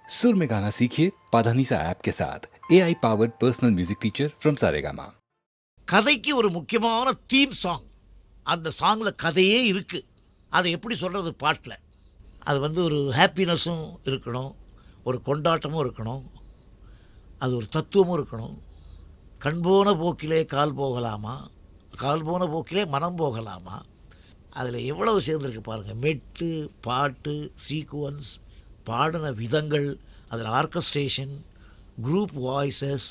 सुर में गाना सीखिए पाधानीसा ऐप के साथ AI powered personal music teacher from Saregama. கதைக்கு ஒரு முக்கியமான தீம் சாங். அந்த சாங்கில் கதையே இருக்குது. அதை எப்படி சொல்கிறது பாட்டில்? அது ஒரு ஹாப்பினஸும் இருக்கணும், ஒரு கொண்டாட்டமும் இருக்கணும், அது ஒரு தத்துவமும் இருக்கணும். கண் போன போக்கிலே கால் போகலாமா, கால் போன போக்கிலே மனம் போகலாமா, அதில் எவ்வளவு சேர்ந்துருக்கு பாருங்கள். மெட்டு, பாட்டு, சீக்குவன்ஸ், பாடின விதங்கள், அதில் ஆர்கஸ்ட்ரேஷன், குரூப் வாய்ஸஸ்,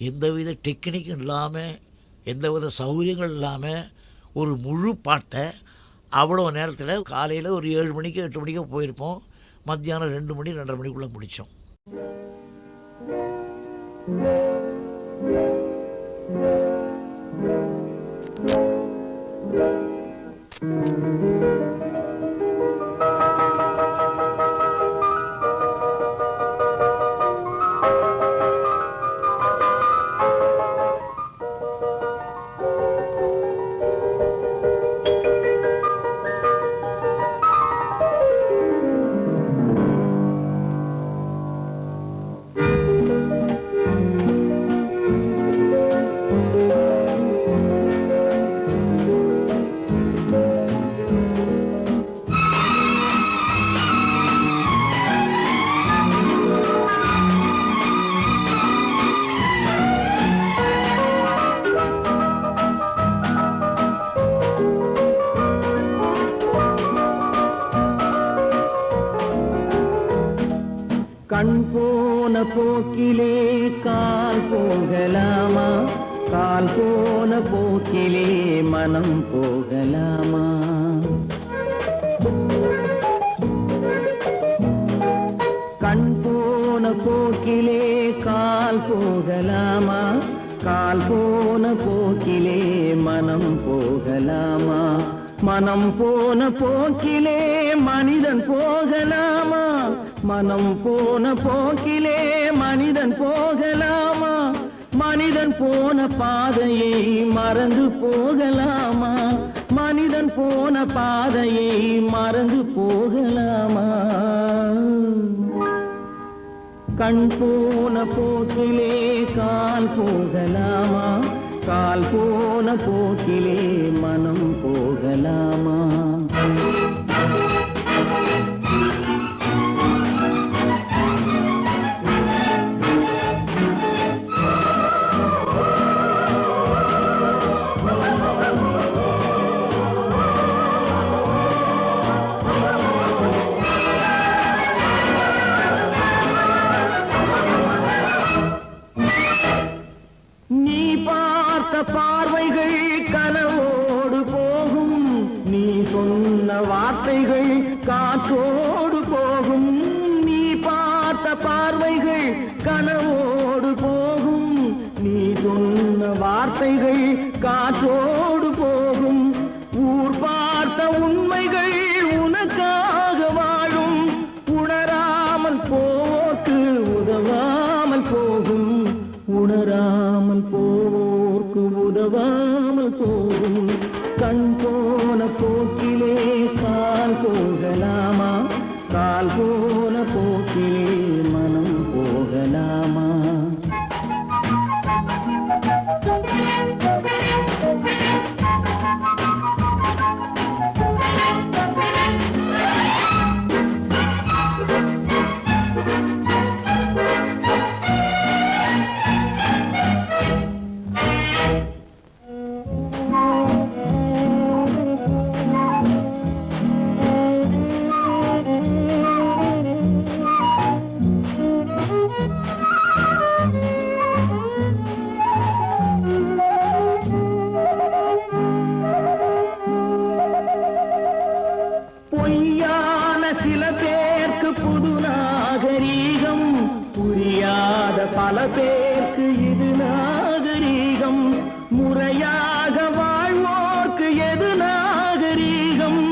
எந்தவித டெக்னிக்கும் இல்லாமல், எந்தவித சௌகரியங்கள் இல்லாமல் ஒரு முழு பாட்டை அவ்வளோ நேரத்தில் காலையில் ஒரு 7 மணிக்கு 8 மணிக்கோ போயிருப்போம், மத்தியானம் 2 மணி 2:30 மணிக்குள்ளே முடித்தோம். கண் போன போக்கிலே கால் போகலாமா, கால் போன போக்கிலே மனம் போகலாமா. கண் போன போக்கிலே கால் போகலாமா, கால் போன போக்கிலே மனம் போகலாமா. மனம் போன போக்கிலே மனிதன் போகலாமா, மனம் போன போக்கிலே மனிதன் போகலாமா. மனிதன் போன பாதையை மறந்து போகலாமா, மனிதன் போன பாதையை மறந்து போகலாமா. கண் போன போக்கிலே கால் போகலாமா, கால் போன போக்கிலே மனம் போகலாமா. பார்வைகள் கனவோடு போகும், நீ சொன்ன வார்த்தைகள் காற்றோடு போகும். நீ பார்த்த பார்வைகள் கனவோடு போகும், நீ சொன்ன வார்த்தைகள் காற்றோடு போகும். ஊர் பார்த்த உண்மைகள் உனக்காக வாழும், உணராமல் போக்கு உதவாமல் போகும், உணராமல் போவோர்க்கு உதவாமல் போகும். கண் போன போக்கிலே கால் போகலாமா, கால் போன போக்கிலே மனம் போகலாமா. சில பேருக்கு புது நாகரீகம், புரியாத பல பேருக்கு இது நாகரீகம். முறையாக வாழ்வோர்க்கு எது நாகரீகம்?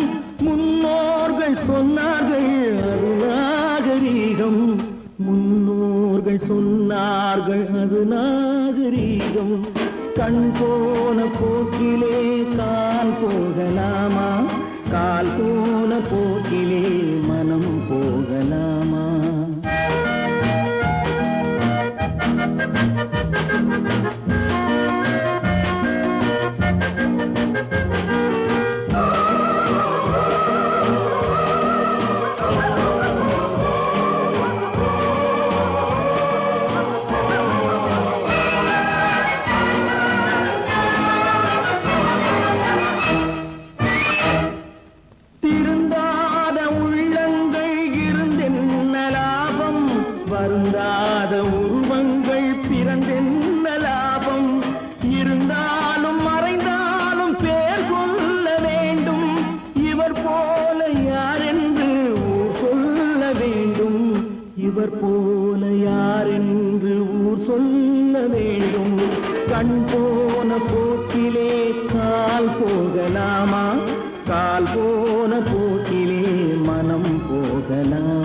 முன்னோர்கள் சொன்னார்கள் அது நாகரீகம், முன்னோர்கள் சொன்னார்கள் அது நாகரீகம். கண் போன போக்கிலே கால் போகலாமா, கால் போன போக்கிலே மனம் போகலாமா. வருந்தாத உருவங்கள் பிறந்தென்ன லாபம் இருந்தாலும் மறைந்தாலும் பேர் சொல்ல வேண்டும் இவர் போல யாரென்று ஊர் சொல்ல வேண்டும் இவர் போல யாரென்று ஊர் சொல்ல வேண்டும் கண் போன போக்கிலே கால் போகலாமா கால் போன போக்கிலே மனம் போகலாம்